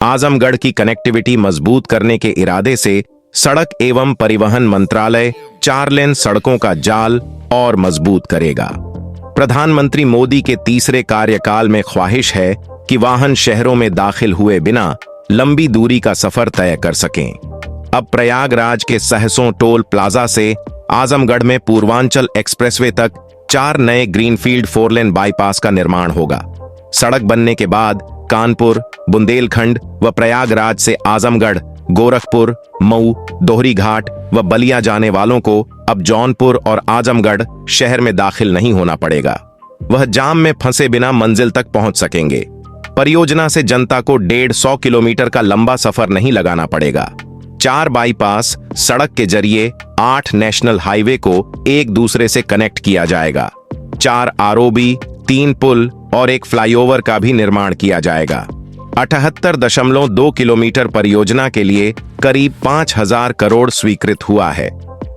आजमगढ़ की कनेक्टिविटी मजबूत करने के इरादे से सड़क एवं परिवहन मंत्रालय 4 लेन सड़कों का जाल और मजबूत करेगा। प्रधानमंत्री मोदी के तीसरे कार्यकाल में ख्वाहिश है कि वाहन शहरों में दाखिल हुए बिना लंबी दूरी का सफर तय कर सकें। अब प्रयागराज के सहसों टोल प्लाजा से आजमगढ़ में पूर्वांचल एक्सप्रेसवे तक 4 नए ग्रीनफील्ड 4 लेन बाईपास का निर्माण होगा। सड़क बनने के बाद कानपुर, बुंदेलखंड व प्रयागराज से आजमगढ़, गोरखपुर, मऊ, दोहरी घाट व बलिया जाने वालों को अब जौनपुर और आजमगढ़ शहर में दाखिल नहीं होना पड़ेगा। वह जाम में फंसे बिना मंजिल तक पहुंच सकेंगे। परियोजना से जनता को 150 किलोमीटर का लंबा सफर नहीं लगाना पड़ेगा। 4 बाईपास सड़क के जरिए 8 नेशनल हाईवे को एक दूसरे से कनेक्ट किया जाएगा। 4 आरओबी, 3 पुल और 1 फ्लाईओवर का भी निर्माण किया जाएगा। 78.2 किलोमीटर परियोजना के लिए करीब 5,000 करोड़ स्वीकृत हुआ है।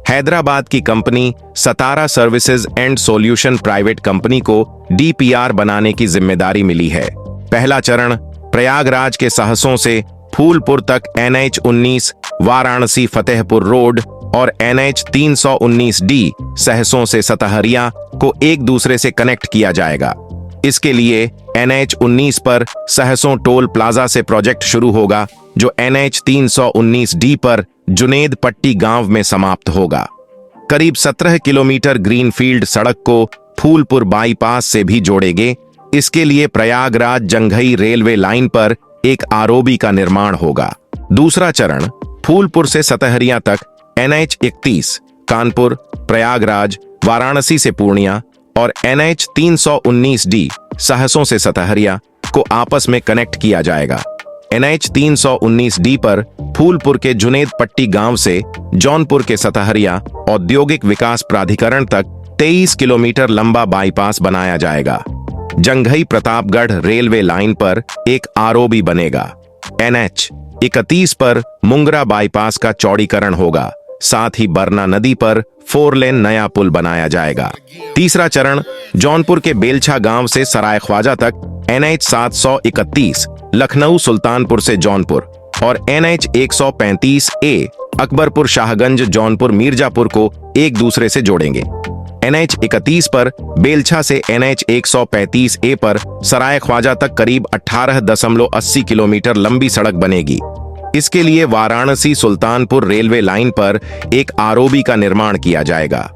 हैदराबाद की company Satara services and solution private company को डीपीआर बनाने की जिम्मेदारी मिली है। पहला चरण प्रयागराज के सहसों से फूलपुर तक NH-19 वाराणसी फतेहपुर रोड और NH-319D सहसों से सतहरिया को एक दूसरे से कनेक्ट किया जाएगा। इसके लिए NH-19 पर सहसों टोल प्लाजा से प्रोजेक्ट शुरू होगा, जो NH-319D पर जुनेद पट्टी गांव में समाप्त होगा। करीब 17 किलोमीटर ग्रीनफील्ड सड़क को फूलपुर बाईपास से भी जोड़ेंगे। इसके लिए प्रयागराज जंघई रेलवे लाइन पर एक आरओबी का निर्माण होगा। दूसरा चरण फूलपुर से सतहरिया तक NH-31 कानपुर, प्रयागराज, वाराणसी से पूर्णिया और NH-319D सहसों से सतहरिया को आपस में कनेक्ट किया जाएगा। NH-319D पर फूलपुर के जुनेद पट्टी गांव से जौनपुर के सतहरिया औद्योगिक विकास प्राधिकरण तक 23 किलोमीटर लंबा बाईपास बनाया जाएगा। जंघई प्रतापगढ़ रेलवे लाइन पर एक आरओबी बनेगा। NH-31 पर मुंगरा बाईपास का चौड़ीकरण होगा। साथ ही बरना नदी पर 4 लेन नया पुल बनाया जाएगा। तीसरा चरण जौनपुर के बेलछा गांव से सराय ख्वाजा तक NH-731 लखनऊ सुल्तानपुर से जौनपुर और NH-135A अकबरपुर शाहगंज जौनपुर मिर्जापुर को एक दूसरे से जोड़ेंगे। NH-31 पर बेलछा से NH-135A पर सराय ख्वाजा तक करीब 18.80 किलोमीटर लंबी सड़क बनेगी। इसके लिए वाराणसी सुल्तानपुर रेलवे लाइन पर एक आरओबी का निर्माण किया जाएगा।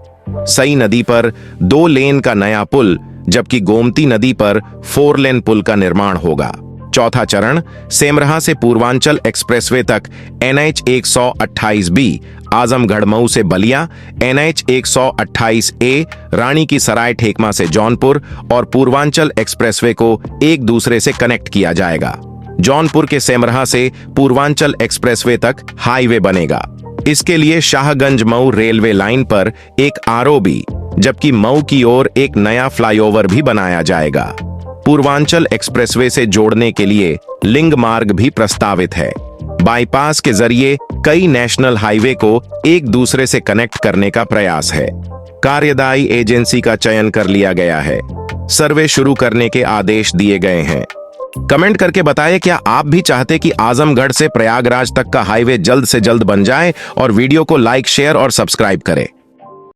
सई नदी पर 2 लेन का नया पुल, जबकि गोमती नदी पर 4 लेन पुल का निर्माण होगा। चौथा चरण सेमरहा से पूर्वांचल एक्सप्रेसवे तक NH-128B आजमगढ़ मऊ से बलिया, NH-128A रानी की सराय ठेकमा से जौनपुर और पूर्वांचल एक्सप्रेसवे को एक दूसरे से कनेक्ट किया जाएगा। जौनपुर के सेमरहा से पूर्वांचल एक्सप्रेसवे तक हाईवे बनेगा। इसके लिए शाहगंज मऊ रेलवे लाइन पर एक आरओबी, जबकि मऊ की ओर एक नया फ्लाईओवर भी बनाया जाएगा। पूर्वांचल एक्सप्रेसवे से जोड़ने के लिए लिंग मार्ग भी प्रस्तावित है। बाईपास के जरिए कई नेशनल हाईवे को एक दूसरे से कनेक्ट करने का प्रयास है। कार्यदायी एजेंसी का चयन कर लिया गया है। सर्वे शुरू करने के आदेश दिए गए हैं। कमेंट करके बताएं, क्या आप भी चाहते कि आजमगढ़ से प्रयागराज तक का हाईवे जल्द से जल्द बन जाए? और वीडियो को लाइक, शेयर और सब्सक्राइब करें।